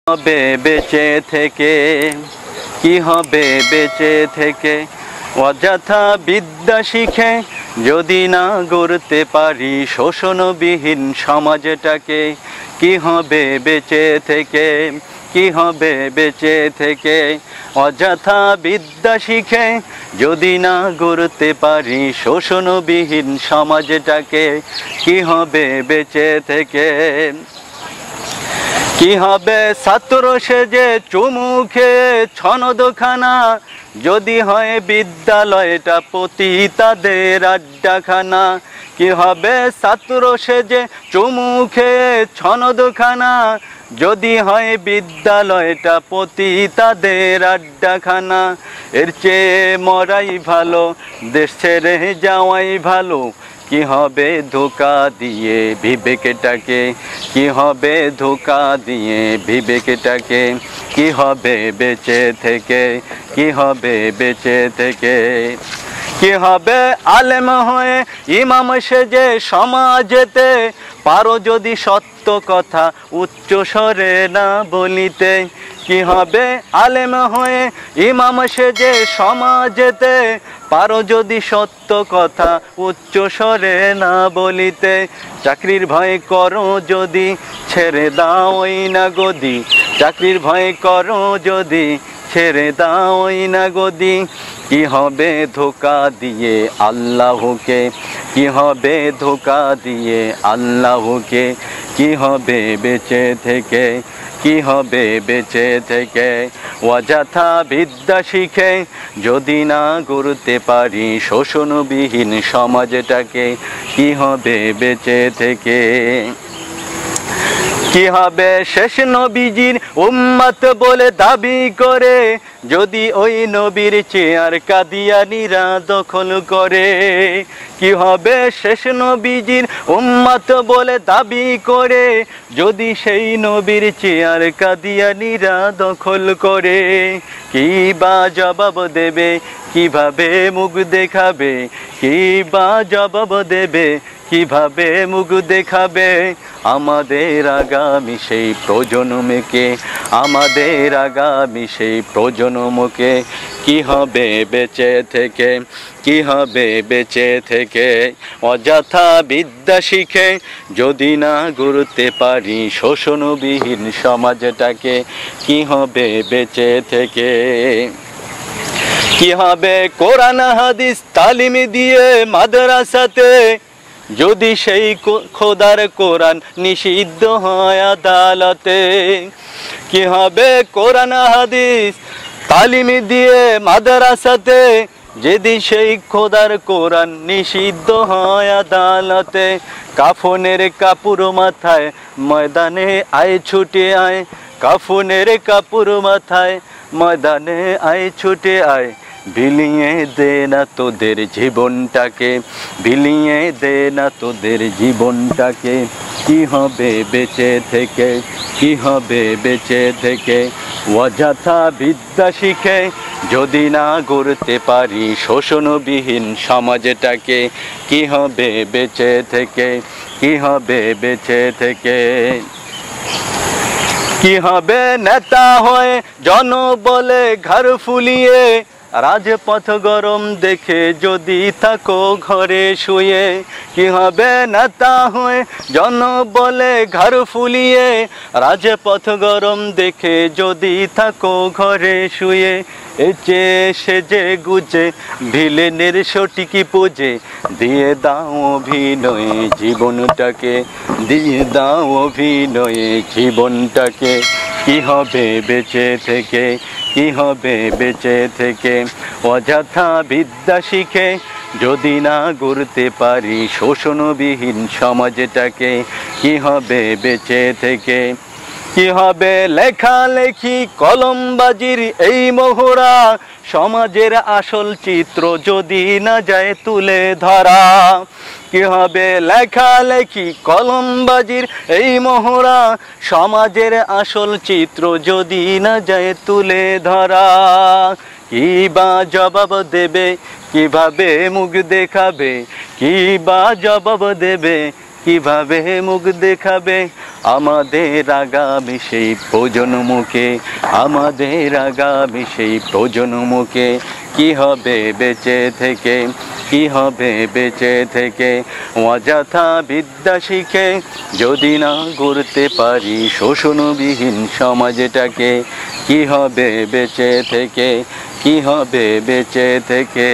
হবে বেঁচে থেকে, কি হবে বেঁচে থেকে? অযথা বিদ্যা শিখে যদি না গড়তে পারি শোষণবিহীন সমাজটাকে, কি হবে বেঁচে থেকে, কি হবে বেঁচে থেকে? অযথা বিদ্যা শিখে যদি না গড়তে পারি শোষণবিহীন সমাজটাকে, কি হবে বেঁচে থেকে? কি হবে ছাত্র সেজে চুমু খেয়ে ছনদখানা, যদি হয় বিদ্যালয়টা পতিতাদের আড্ডাখানা? কি হবে ছাত্র সেজে চুমু খেয়ে ছনদখানা, যদি হয় বিদ্যালয়টা পতিতাদের আড্ডাখানা? এর চেয়ে মরাই ভালো, দেশ ছেড়ে যাওয়াই ভালো। কি হবে ধোঁকা দিয়ে বিবেকটাকে, কি হবে ধোঁকা দিয়ে বিবেকটাকে? কি হবে বেঁচে থেকে, কি হবে বেঁচে থেকে? কি হবে আলেম হয়ে ইমাম সেজে সমাজেতে, পারো যদি সত্য কথা উচ্চ স্বরে না বলিতে? কি হবে আলেম হয়ে ইমাম সেজে সমাজেতে, পারো যদি সত্য কথা উচ্চ স্বরে না বলিতে? চাকরির ভয় করো যদি ছেড়ে দাও ওই না গদি, চাকরির ভয় করো যদি ছেড়ে দাও ওই না গদি। কি হবে ধোঁকা দিয়ে আল্লাহকে, কি হবে ধোঁকা দিয়ে আল্লাহকে? কি হবে বেঁচে থেকে, কি হবে বেঁচে থেকে? অযথা বিদ্যা শিখে যদি না গড়তে পারি শোষণবিহীন সমাজটাকে, কি হবে বেঁচে থেকে? কি হবে শেষ নবীজির উম্মত বলে দাবি করে, যদি ওই নবীর চেয়ার কাদিয়ানীরা দখল করে? কি হবে শেষ নবীজির উম্মত বলে দাবি করে, যদি সেই নবীর চেয়ার কাদিয়ানীরা দখল করে? কি বা জবাব দেবে, কিভাবে মুখ দেখাবে? কি বা জবাব দেবে, কিভাবে মুখ দেখাবে? আমাদের আগামী সেই প্রজন্মকে, আমাদের আগামী সেই প্রজন্মকে, কি হবে বেঁচে থেকে, কি হবে বেঁচে থেকে? অযথা বিদ্যা শিখে যদি না গড়তে পারি শোষণবিহীন সমাজটাকে, কি হবে বেঁচে থেকে? কি হবে কোরআন হাদিস তালিম দিয়ে মাদ্রাসাতে, যদি সেই খোদার কোরআন নিষিদ্ধ হয় আদালতে? কি হবে কোরআন হাদিস তালিম দিয়ে মাদ্রাসাতে, যদি সেই খোদার কোরআন নিষিদ্ধ হয় আদালতে? কাফনের কাপড় মাথায় ময়দানে আয় ছুটে আয়, কাফনের কাপড় মাথায় ময়দানে আয় ছুটে আয়। বিলিয়ে দে না তোদের জীবনটাকে, বিলিয়ে দে না তোদের জীবনটাকে। কি হবে বেঁচে থেকে, কি হবে বেঁচে থেকে? অযথা বিদ্যা শিখে যদি না গড়তে পারি শোষণবিহীন সমাজটাকে, কি হবে বেঁচে থেকে, কি হবে বেঁচে থেকে? কি হবে নেতা হয়ে জনবলে ঘর ফুলিয়ে, রাজপথ গরম দেখে যদি থাকো ঘরে শুয়ে? কি হবে নেতা হয়ে জনবলে ঘর ফুলিয়ে, রাজপথ গরম দেখে যদি থাকো ঘরে শুয়ে? এচে সেজে গুজে ভিলেনের সঠিকই পুজে, দিয়ে দাও অভিনয়ে জীবনটাকে, দিয়ে দাও অভিনয়ে জীবনটাকে। কি হবে বেঁচে থেকে, কি হবে বেঁচে থেকে? অযথা বিদ্যা শিখে যদি না গড়তে পারি শোষণবিহীন সমাজটাকে, কি হবে বেঁচে থেকে? কি হবে লেখালেখি কলমবাজির এই মোহরা, সমাজের আসল চিত্র যদি না যায় তুলে ধরা? কি হবে লেখালেখি কলমবাজির এই মোহরা, সমাজের আসল চিত্র যদি না যায় তুলে ধরা? কি বা জবাব দেবে, কিভাবে মুখ দেখাবে? কি বা জবাব দেবে, কিভাবে মুখ দেখাবে আমাদের আগামী সেই প্রজন্মকে, আমাদের আগামী সেই প্রজন্মকে। কি হবে বেঁচে থেকে, কি হবে বেঁচে থেকে অযথা বিদ্যা শিখে, যদি না গড়তে পারি শোষণবিহীন সমাজটাকে। কি হবে বেঁচে থেকে, কি হবে বেঁচে থেকে।